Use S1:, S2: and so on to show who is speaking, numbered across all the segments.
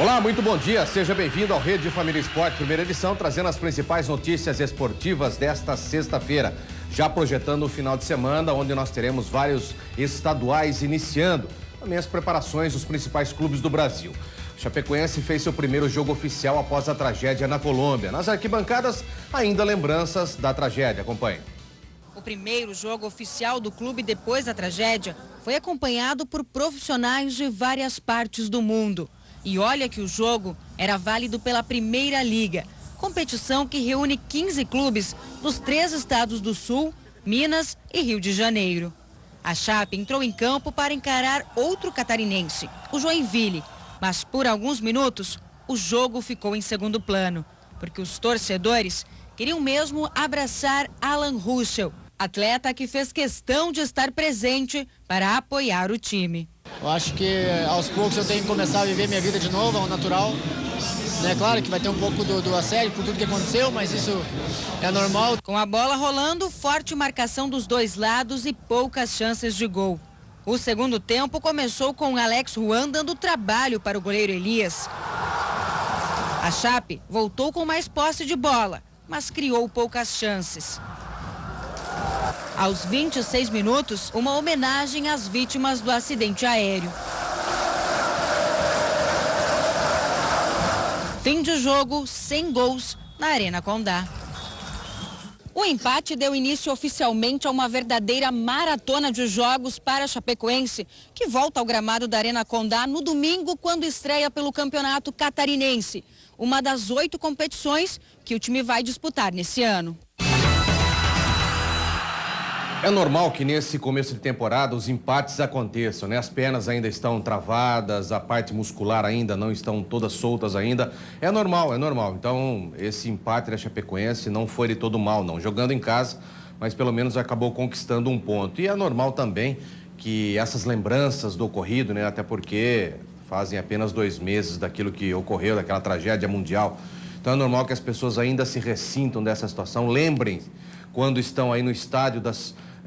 S1: Olá, muito bom dia. Seja bem-vindo ao Rede Família Esporte, primeira edição, trazendo as principais notícias esportivas desta sexta-feira. Já projetando o final de semana, onde nós teremos vários estaduais iniciando. Também as preparações dos principais clubes do Brasil. O Chapecoense fez seu primeiro jogo oficial após a tragédia na Colômbia. Nas arquibancadas, ainda lembranças da tragédia. Acompanhe.
S2: O primeiro jogo oficial do clube depois da tragédia foi acompanhado por profissionais de várias partes do mundo. E olha que o jogo era válido pela Primeira Liga, competição que reúne 15 clubes dos 3 estados do Sul, Minas e Rio de Janeiro. A Chape entrou em campo para encarar outro catarinense, o Joinville, mas por alguns minutos o jogo ficou em segundo plano, porque os torcedores queriam mesmo abraçar Alan Ruschel, atleta que fez questão de estar presente para apoiar o time.
S3: Eu acho que aos poucos eu tenho que começar a viver minha vida de novo, ao natural. É claro que vai ter um pouco do assédio por tudo que aconteceu, mas isso é normal.
S2: Com a bola rolando, forte marcação dos dois lados e poucas chances de gol. O segundo tempo começou com Alex Juan dando trabalho para o goleiro Elias. A Chape voltou com mais posse de bola, mas criou poucas chances. Aos 26 minutos, uma homenagem às vítimas do acidente aéreo. Fim de jogo, sem gols na Arena Condá. O empate deu início oficialmente a uma verdadeira maratona de jogos para a Chapecoense, que volta ao gramado da Arena Condá no domingo, quando estreia pelo Campeonato Catarinense, uma das 8 competições que o time vai disputar nesse ano.
S1: É normal que nesse começo de temporada os empates aconteçam, né? As pernas ainda estão travadas, a parte muscular ainda não estão todas soltas ainda. É normal, é normal. Então, esse empate da Chapecoense não foi de todo mal, não. Jogando em casa, mas pelo menos acabou conquistando um ponto. E é normal também que essas lembranças do ocorrido, né? Até porque fazem apenas 2 meses daquilo que ocorreu, daquela tragédia mundial. Então, é normal que as pessoas ainda se ressintam dessa situação. Lembrem, quando estão aí no estádio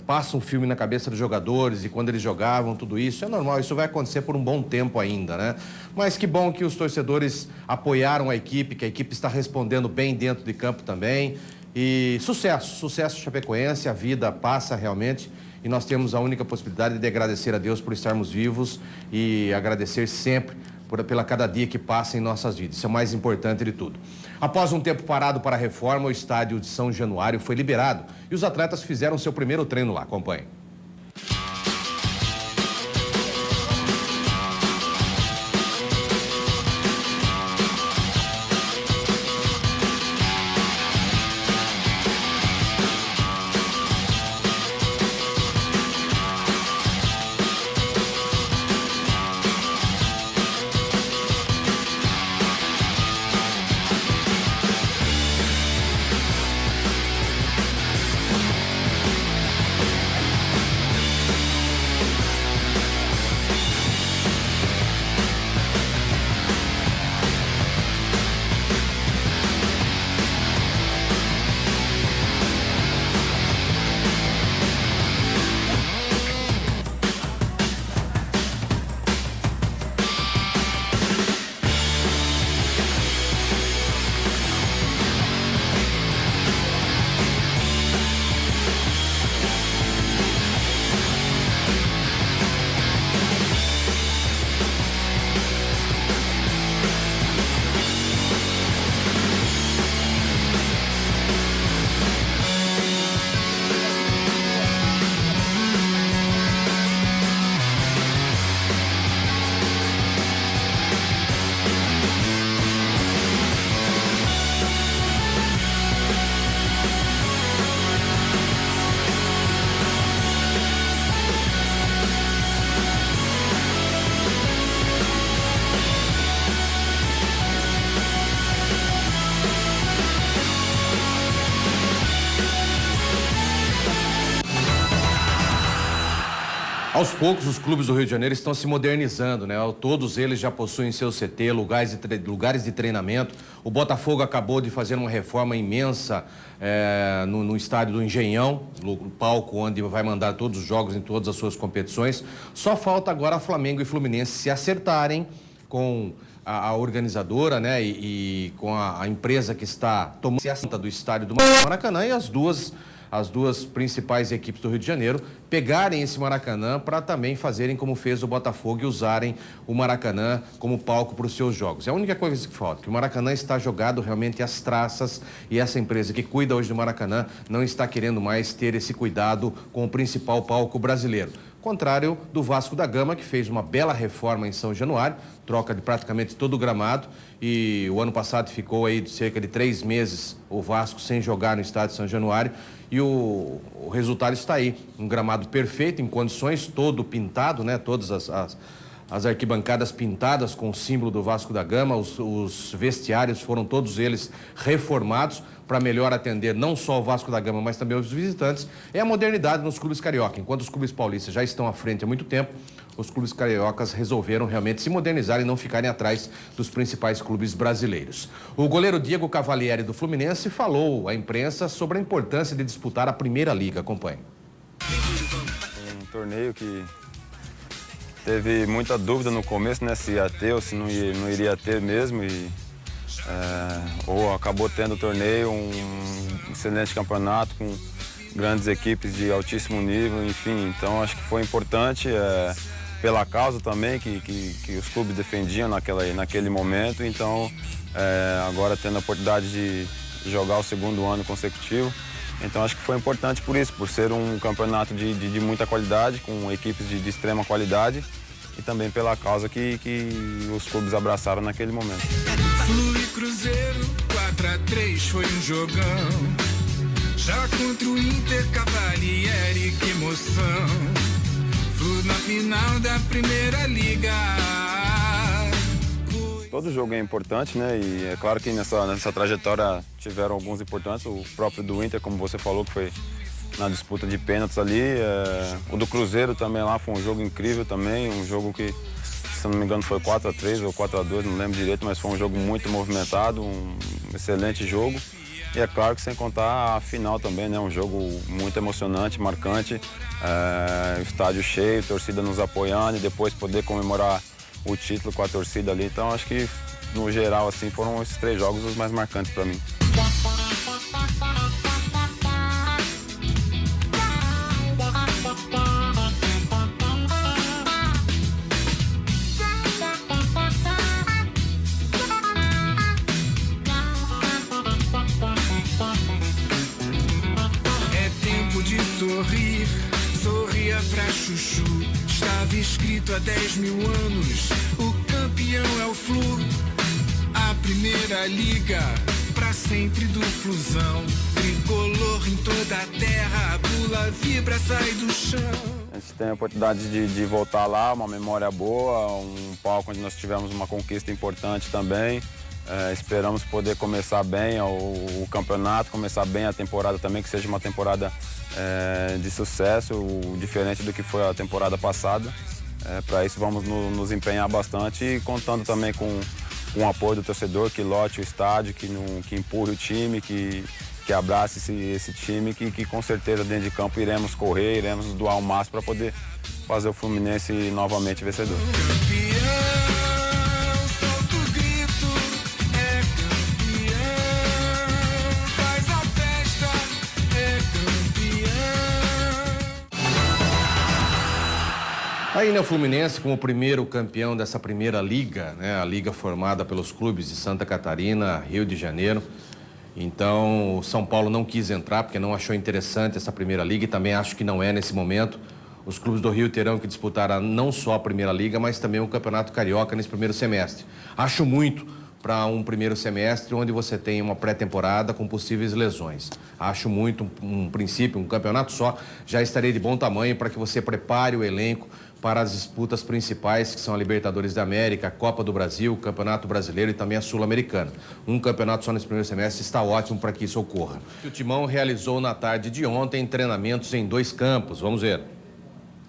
S1: passa um filme na cabeça dos jogadores e quando eles jogavam, tudo isso. É normal, isso vai acontecer por um bom tempo ainda, né? Mas que bom que os torcedores apoiaram a equipe, que a equipe está respondendo bem dentro de campo também. E sucesso Chapecoense, a vida passa realmente e nós temos a única possibilidade de agradecer a Deus por estarmos vivos e agradecer sempre pela cada dia que passa em nossas vidas. Isso é o mais importante de tudo. Após um tempo parado para a reforma, o estádio de São Januário foi liberado e os atletas fizeram seu primeiro treino lá. Acompanhe. Aos poucos, os clubes do Rio de Janeiro estão se modernizando, né? Todos eles já possuem seu CT, lugares de treinamento. O Botafogo acabou de fazer uma reforma imensa no estádio do Engenhão, no palco onde vai mandar todos os jogos em todas as suas competições. Só falta agora Flamengo e Fluminense se acertarem com a organizadora, né, e com a empresa que está tomando conta do estádio do Maracanã, e as duas principais equipes do Rio de Janeiro pegarem esse Maracanã para também fazerem como fez o Botafogo e usarem o Maracanã como palco para os seus jogos. É a única coisa que falta, que o Maracanã está jogado realmente às traças, e essa empresa que cuida hoje do Maracanã não está querendo mais ter esse cuidado com o principal palco brasileiro. Contrário do Vasco da Gama, que fez uma bela reforma em São Januário, troca de praticamente todo o gramado, e o ano passado ficou aí de cerca de 3 meses o Vasco sem jogar no estádio de São Januário, e o resultado está aí, um gramado perfeito, em condições, todo pintado, né? Todas as arquibancadas pintadas com o símbolo do Vasco da Gama, os vestiários foram todos eles reformados para melhor atender não só o Vasco da Gama, mas também os visitantes. É a modernidade nos clubes carioca. Enquanto os clubes paulistas já estão à frente há muito tempo, os clubes cariocas resolveram realmente se modernizar e não ficarem atrás dos principais clubes brasileiros. O goleiro Diego Cavalieri do Fluminense falou à imprensa sobre a importância de disputar a Primeira Liga. Acompanhe.
S4: Um torneio que teve muita dúvida no começo, né, se ia ter ou se não iria ter mesmo, ou acabou tendo o torneio, um excelente campeonato com grandes equipes de altíssimo nível, enfim, então acho que foi importante pela causa também que os clubes defendiam naquele momento, então agora tendo a oportunidade de jogar o segundo ano consecutivo, então acho que foi importante por isso, por ser um campeonato de muita qualidade, com equipes de extrema qualidade, e também pela causa que os clubes abraçaram naquele momento.
S5: Flu e Cruzeiro, 4-3 foi um jogão. Já contra o Inter, Cavalieri, que emoção. Flu na final da Primeira Liga.
S4: Todo jogo é importante, né? E é claro que nessa trajetória tiveram alguns importantes. O próprio do Inter, como você falou, que foi na disputa de pênaltis ali. O do Cruzeiro também lá foi um jogo incrível também. Um jogo que, se não me engano, foi 4-3 ou 4-2, não lembro direito, mas foi um jogo muito movimentado, um excelente jogo. E é claro que sem contar a final também, né? Um jogo muito emocionante, marcante. Estádio cheio, torcida nos apoiando e depois poder comemorar o título com a torcida ali. Então acho que, no geral, assim, foram esses 3 jogos os mais marcantes para mim.
S5: Sorria pra chuchu, estava escrito há 10 mil anos, o campeão é o Flu, a Primeira Liga, pra sempre do Flusão, tricolor em toda a terra, a bula vibra, sai do chão.
S4: A gente tem a oportunidade de voltar lá, uma memória boa, um palco onde nós tivemos uma conquista importante também. Esperamos poder começar bem o campeonato, começar bem a temporada também, que seja uma temporada de sucesso, diferente do que foi a temporada passada. Para isso vamos nos empenhar bastante e contando também com o apoio do torcedor, que lote o estádio, que empurre o time, que abrace esse time, que com certeza dentro de campo iremos correr, iremos doar o máximo para poder fazer o Fluminense novamente vencedor.
S1: Aí, né, o Fluminense como o primeiro campeão dessa Primeira Liga, né, a liga formada pelos clubes de Santa Catarina, Rio de Janeiro. Então, o São Paulo não quis entrar porque não achou interessante essa Primeira Liga e também acho que não é nesse momento. Os clubes do Rio terão que disputar não só a Primeira Liga, mas também o Campeonato Carioca nesse primeiro semestre. Acho muito para um primeiro semestre onde você tem uma pré-temporada com possíveis lesões. Acho muito um princípio, um campeonato só, já estaria de bom tamanho para que você prepare o elenco para as disputas principais, que são a Libertadores da América, a Copa do Brasil, o Campeonato Brasileiro e também a Sul-Americana. Um campeonato só nesse primeiro semestre está ótimo para que isso ocorra. O Timão realizou na tarde de ontem treinamentos em 2 campos. Vamos ver.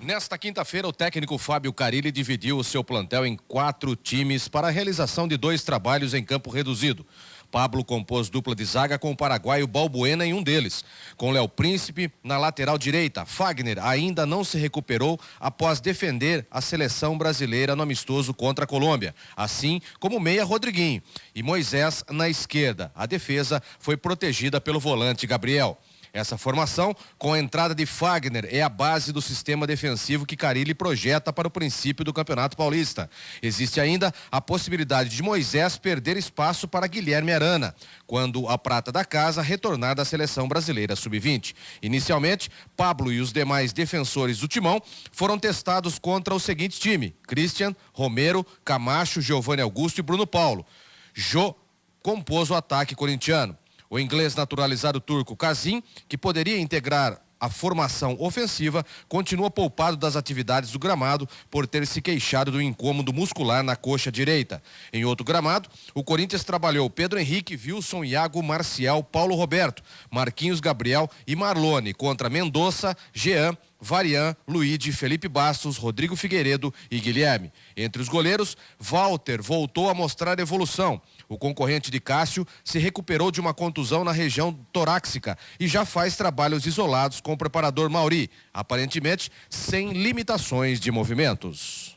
S1: Nesta quinta-feira, o técnico Fábio Carille dividiu o seu plantel em 4 times para a realização de 2 trabalhos em campo reduzido. Pablo compôs dupla de zaga com o paraguaio Balbuena em um deles. Com Léo Príncipe na lateral direita, Fagner ainda não se recuperou após defender a seleção brasileira no amistoso contra a Colômbia, assim como o meia Rodriguinho. E Moisés na esquerda. A defesa foi protegida pelo volante Gabriel. Essa formação, com a entrada de Fagner, é a base do sistema defensivo que Carille projeta para o princípio do Campeonato Paulista. Existe ainda a possibilidade de Moisés perder espaço para Guilherme Arana, quando a prata da casa retornar da seleção brasileira sub-20. Inicialmente, Pablo e os demais defensores do timão foram testados contra o seguinte time: Christian, Romero, Camacho, Giovanni Augusto e Bruno Paulo. Jô compôs o ataque corintiano. O inglês naturalizado turco Kazim, que poderia integrar a formação ofensiva, continua poupado das atividades do gramado por ter se queixado do incômodo muscular na coxa direita. Em outro gramado, o Corinthians trabalhou Pedro Henrique, Wilson, Iago, Marcial, Paulo Roberto, Marquinhos Gabriel e Marlone contra Mendonça, Jean, Varian, Luigi, Felipe Bastos, Rodrigo Figueiredo e Guilherme. Entre os goleiros, Walter voltou a mostrar evolução. O concorrente de Cássio se recuperou de uma contusão na região torácica e já faz trabalhos isolados com o preparador Mauri, aparentemente sem limitações de movimentos.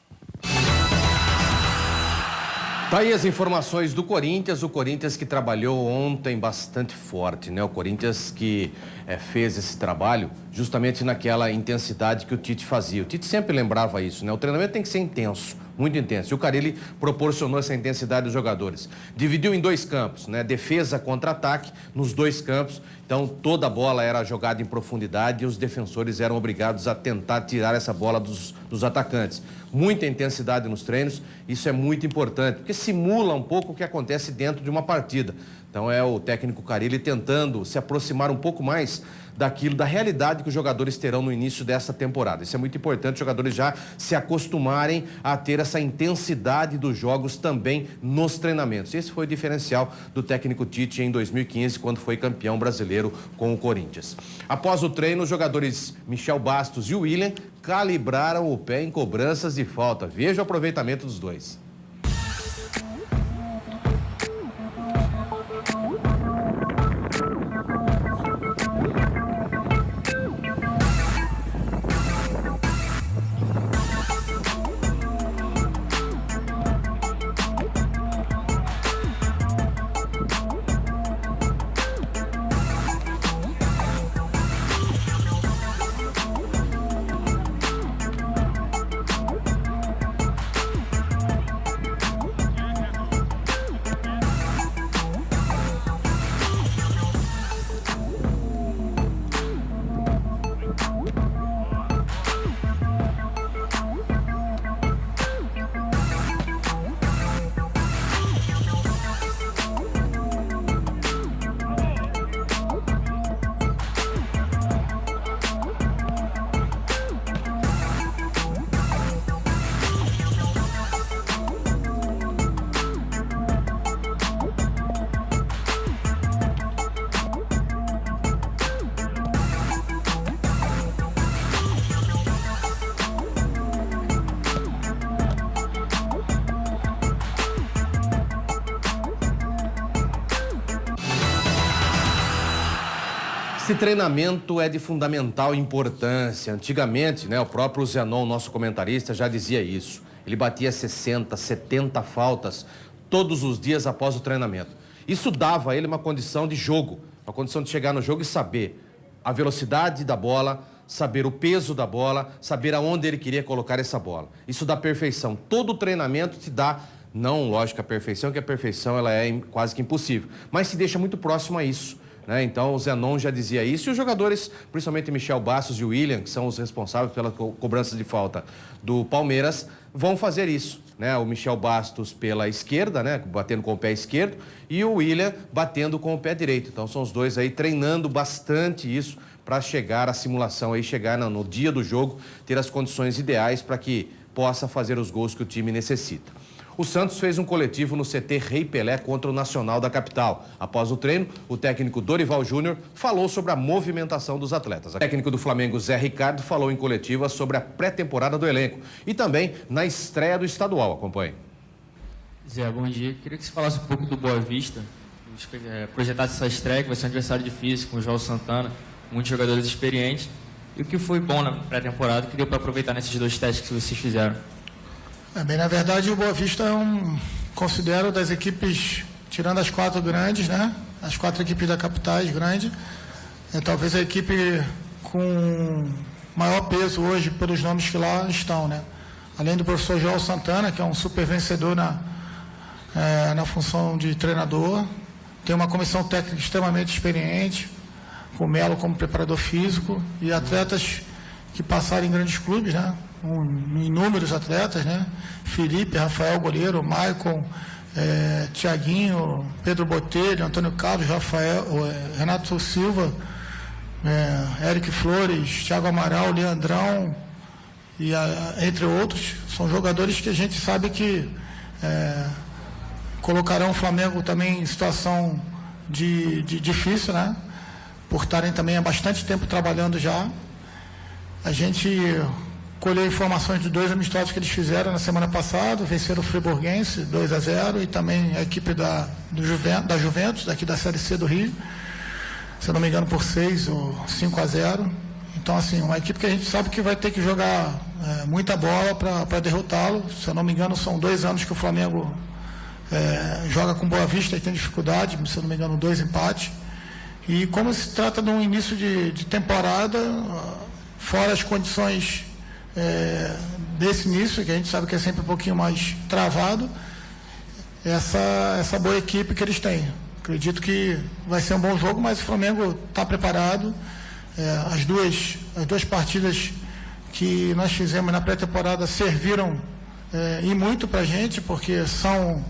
S1: Tá aí as informações do Corinthians, o Corinthians que trabalhou ontem bastante forte, né? O Corinthians que fez esse trabalho justamente naquela intensidade que o Tite fazia. O Tite sempre lembrava isso, né? O treinamento tem que ser intenso, muito intenso. E o Carille proporcionou essa intensidade dos jogadores. Dividiu em dois campos, né? Defesa contra ataque nos dois campos. Então toda a bola era jogada em profundidade e os defensores eram obrigados a tentar tirar essa bola dos atacantes. Muita intensidade nos treinos, isso é muito importante, porque simula um pouco o que acontece dentro de uma partida. Então é o técnico Carille tentando se aproximar um pouco mais da realidade que os jogadores terão no início dessa temporada. Isso é muito importante, os jogadores já se acostumarem a ter essa intensidade dos jogos também nos treinamentos. Esse foi o diferencial do técnico Tite em 2015, quando foi campeão brasileiro com o Corinthians. Após o treino, os jogadores Michel Bastos e William calibraram o pé em cobranças de falta. Veja o aproveitamento dos dois. Esse treinamento é de fundamental importância. Antigamente, né, o próprio Zenon, nosso comentarista, já dizia isso. Ele batia 60, 70 faltas todos os dias após o treinamento. Isso dava a ele uma condição de jogo, uma condição de chegar no jogo e saber a velocidade da bola, saber o peso da bola, saber aonde ele queria colocar essa bola. Isso dá perfeição. Todo treinamento te dá, não, lógico, a perfeição, que a perfeição ela é quase que impossível, mas se deixa muito próximo a isso. Então o Zenon já dizia isso e os jogadores, principalmente Michel Bastos e o William, que são os responsáveis pela cobrança de falta do Palmeiras, vão fazer isso, né? O Michel Bastos pela esquerda, né? Batendo com o pé esquerdo, e o William batendo com o pé direito. Então são os dois aí treinando bastante isso para chegar à simulação aí, chegar no dia do jogo, ter as condições ideais para que possa fazer os gols que o time necessita. O Santos fez um coletivo no CT Rei Pelé contra o Nacional da capital. Após o treino, o técnico Dorival Júnior falou sobre a movimentação dos atletas. O técnico do Flamengo, Zé Ricardo, falou em coletiva sobre a pré-temporada do elenco e também na estreia do estadual. Acompanhe.
S6: Zé, bom dia. Queria que você falasse um pouco do Boa Vista. projetasse essa estreia, que vai ser um adversário difícil, com o João Santana, muitos jogadores experientes. E o que foi bom na pré-temporada, que deu para aproveitar nesses 2 testes que vocês fizeram?
S7: Bem, na verdade, o Boa Vista considero das equipes, tirando as 4 grandes, né? As 4 equipes da capitais grandes, talvez a equipe com maior peso hoje pelos nomes que lá estão, né? Além do professor João Santana, que é um super vencedor na função de treinador, tem uma comissão técnica extremamente experiente, com o Melo como preparador físico e atletas que passaram em grandes clubes, né? Inúmeros atletas, né? Felipe, Rafael Goleiro, Maicon, Tiaguinho, Pedro Botelho, Antônio Carlos, Renato Silva, Eric Flores, Thiago Amaral, Leandrão, e entre outros. São jogadores que a gente sabe que colocarão o Flamengo também em situação de difícil, né? Por estarem também há bastante tempo trabalhando já. A gente colheu informações de 2 amistosos que eles fizeram na semana passada, venceram o Friburguense 2-0 e também a equipe da Juventus, daqui da Série C do Rio, se eu não me engano por 6 ou 5-0. Então, assim, uma equipe que a gente sabe que vai ter que jogar muita bola para derrotá-lo. Se eu não me engano, são 2 anos que o Flamengo joga com Boa Vista e tem dificuldade, se eu não me engano, 2 empates. E como se trata de um início de temporada, fora as condições desse início, que a gente sabe que é sempre um pouquinho mais travado, essa boa equipe que eles têm. Acredito que vai ser um bom jogo, mas o Flamengo está preparado. As duas partidas que nós fizemos na pré-temporada serviram e muito para a gente, porque são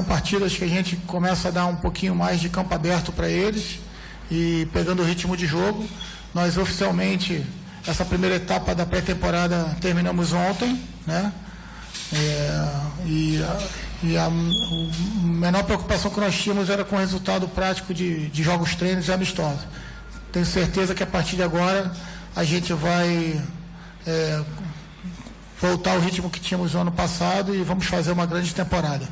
S7: partidas que a gente começa a dar um pouquinho mais de campo aberto para eles e pegando o ritmo de jogo. Nós oficialmente, essa primeira etapa da pré-temporada terminamos ontem, né? A menor preocupação que nós tínhamos era com o resultado prático de jogos treinos e amistosos. Tenho certeza que a partir de agora a gente vai voltar ao ritmo que tínhamos no ano passado e vamos fazer uma grande temporada.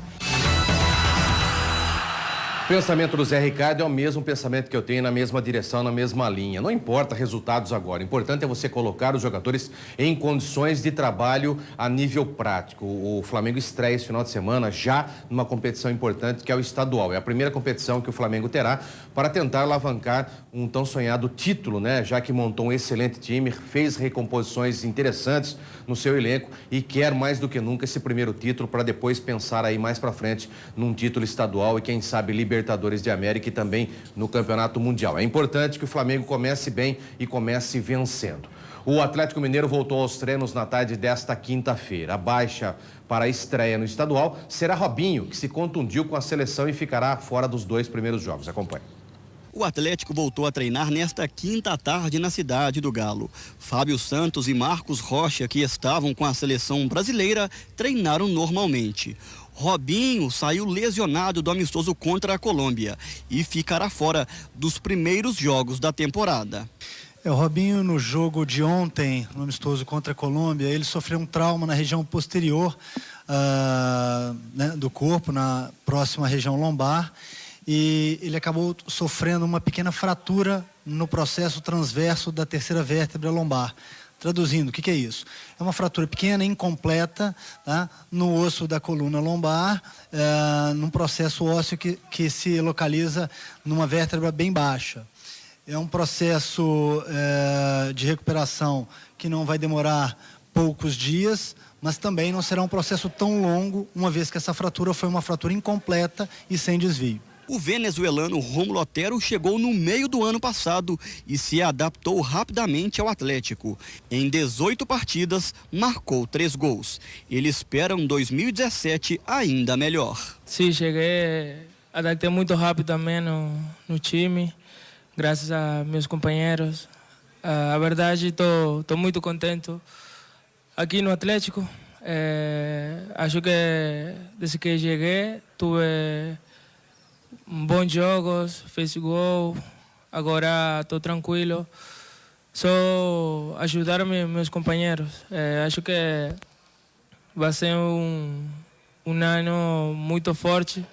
S1: O pensamento do Zé Ricardo é o mesmo pensamento que eu tenho, na mesma direção, na mesma linha. Não importa resultados agora, o importante é você colocar os jogadores em condições de trabalho a nível prático. O Flamengo estreia esse final de semana já numa competição importante que é o estadual. É a primeira competição que o Flamengo terá para tentar alavancar um tão sonhado título, né? Já que montou um excelente time, fez recomposições interessantes no seu elenco e quer mais do que nunca esse primeiro título para depois pensar aí mais para frente num título estadual e quem sabe Libertadores de América e também no Campeonato Mundial. É importante que o Flamengo comece bem e comece vencendo. O Atlético Mineiro voltou aos treinos na tarde desta quinta-feira. A baixa para a estreia no estadual será Robinho, que se contundiu com a seleção e ficará fora dos 2 primeiros jogos. Acompanhe.
S8: O Atlético voltou a treinar nesta quinta tarde na cidade do Galo. Fábio Santos e Marcos Rocha, que estavam com a seleção brasileira, treinaram normalmente. Robinho saiu lesionado do amistoso contra a Colômbia e ficará fora dos primeiros jogos da temporada.
S9: O Robinho, no jogo de ontem, no amistoso contra a Colômbia, ele sofreu um trauma na região posterior do corpo, na próxima região lombar, e ele acabou sofrendo uma pequena fratura no processo transverso da terceira vértebra lombar. Traduzindo, o que é isso? É uma fratura pequena, incompleta, tá? No osso da coluna lombar, num processo ósseo que se localiza numa vértebra bem baixa. É um processo de recuperação que não vai demorar poucos dias, mas também não será um processo tão longo, uma vez que essa fratura foi uma fratura incompleta e sem desvio.
S8: O venezuelano Rômulo Otero chegou no meio do ano passado e se adaptou rapidamente ao Atlético. Em 18 partidas, marcou 3 gols. Ele espera um 2017 ainda melhor.
S10: Sim, cheguei, adaptei muito rápido também no time, graças a meus companheiros. A verdade, estou muito contente aqui no Atlético. Acho que desde que cheguei, tive bons jogos, fiz gol, agora estou tranquilo. Só ajudar meus companheiros. Acho que vai ser um ano muito forte,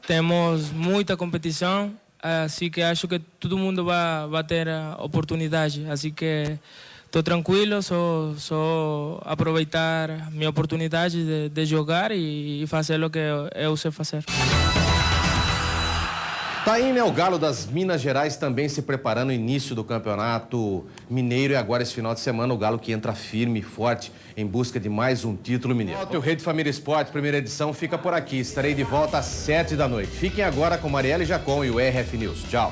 S10: temos muita competição, assim que acho que todo mundo vai ter a oportunidade. Assim que estou tranquilo, só aproveitar minha oportunidade de jogar e fazer o que eu sei fazer.
S1: Tá aí, né? O Galo das Minas Gerais também se preparando no início do Campeonato Mineiro. E agora, esse final de semana, o Galo que entra firme e forte em busca de mais um título mineiro. O Rede Família Esporte, primeira edição, fica por aqui. Estarei de volta às 7 da noite. Fiquem agora com Marielle Jacon e o RF News. Tchau.